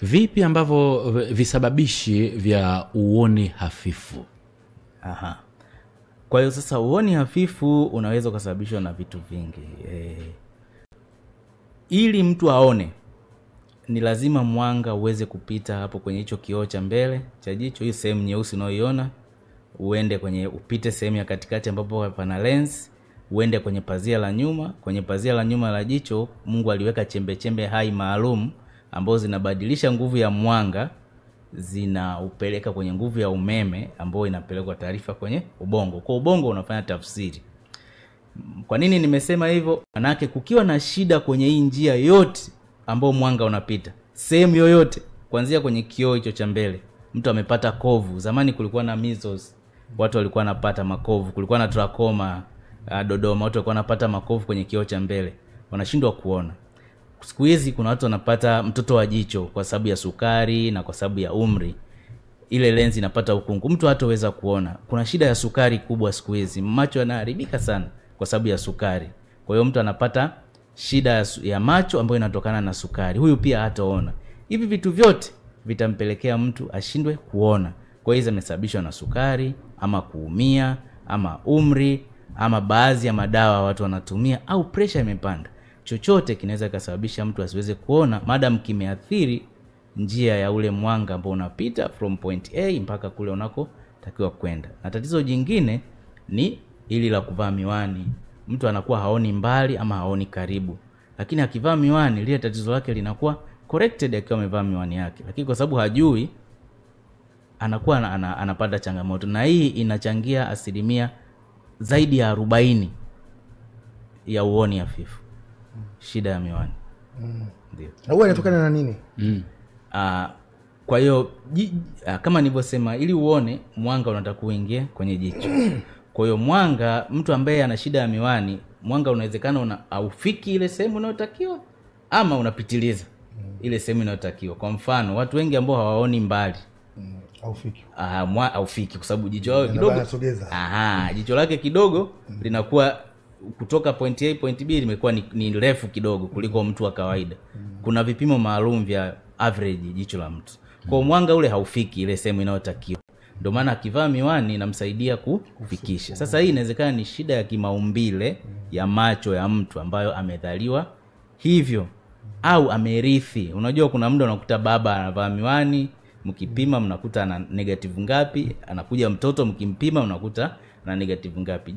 Vipi ambavyo visababishi vya uoni hafifu? Kwa hiyo sasa uoni hafifu unaweza kusababishwa na vitu vingi. Ili mtu aone ni lazima mwanga uweze kupita hapo kwenye hicho kioo cha mbele cha jicho, hiyo sehemu nyeusi unayoiona, uende kwenye upite sehemu ya katikati ambapo pana lens, uende kwenye pazia la nyuma. Kwenye pazia la nyuma la jicho Mungu aliweka chembe hai maalum ambazo zinabadilisha nguvu ya mwanga, zinaupeleka kwenye nguvu ya umeme ambayo inapelekwa taarifa kwenye ubongo. Kwa ubongo unafanya tafsiri. Kwa nini nimesema hivyo? Manake kukiwa na shida kwenye hii njia yote ambayo mwanga unapita, sehemu yoyote kuanzia kwenye kioo hicho cha mbele, mtu amepata kovu. Zamani kulikuwa na measles, watu walikuwa wanapata makovu. Kulikuwa na trachoma Dodoma, watu walikuwa wanapata makovu kwenye kioo cha mbele, wanashindwa kuona. Siku hizi kuna watu wanapata mtoto wa jicho kwa sababu ya sukari na kwa sababu ya umri, ile lenzi inapata ukungu, mtu hataweza kuona. Kuna shida ya sukari kubwa siku hizi, macho yanaharibika sana kwa sababu ya sukari. Kwa hiyo mtu anapata shida ya macho ambayo inatokana na sukari, huyu pia hataona. Hivi vitu vyote vitampelekea mtu ashindwe kuona. Kwa hiyo zimesababishwa na sukari, ama kuumia, ama umri, ama baadhi ya madawa watu wanatumia, au pressure imepanda. Chochote kinaweza kusababisha mtu asiweze kuona, madam kimeathiri njia ya ule mwanga ambao unapita from point A mpaka kule unako takiwa kwenda. Na tatizo jingine ni ili la kuvaa miwani. Mtu anakuwa haoni mbali ama haoni karibu, lakini akivaa miwani lile tatizo lake linakuwa corrected akiwa amevaa miwani yake, lakini kwa sababu hajui anakuwa anapata changamoto. Na hii inachangia asilimia zaidi ya 40 ya uoni hafifu, shida ya miwani. Ndio. Na huwa inatokana na nini? Kwa hiyo kama nilivyosema, ili uone mwanga unataka kuingia kwenye jicho. Kwa hiyo mwanga, mtu ambaye ana shida ya miwani, mwanga unawezekana haufiki ile sehemu inayotakiwa ama unapitiliza ile sehemu inayotakiwa. Kwa mfano, watu wengi ambao hawaoni mbali, haufiki kwa sababu jicho lao kidogo, jicho lake kidogo linakuwa kutoka point A point B limekuwa ni refu kidogo kuliko mtu wa kawaida. Kuna vipimo maalum vya average jicho la mtu. Kwa mwanga ule haufiki ile sehemu inayotakiwa. Ndio maana akivaa miwani inamsaidia kufikisha. Sasa hii inawezekana ni shida ya kimaumbile ya macho ya mtu ambayo amedhaliwa hivyo au amerithi. Unajua kuna muda unakuta baba anavaa miwani, mkipima mnakuta ana negative ngapi, anakuja mtoto mkimpima unakuta ana negative ngapi.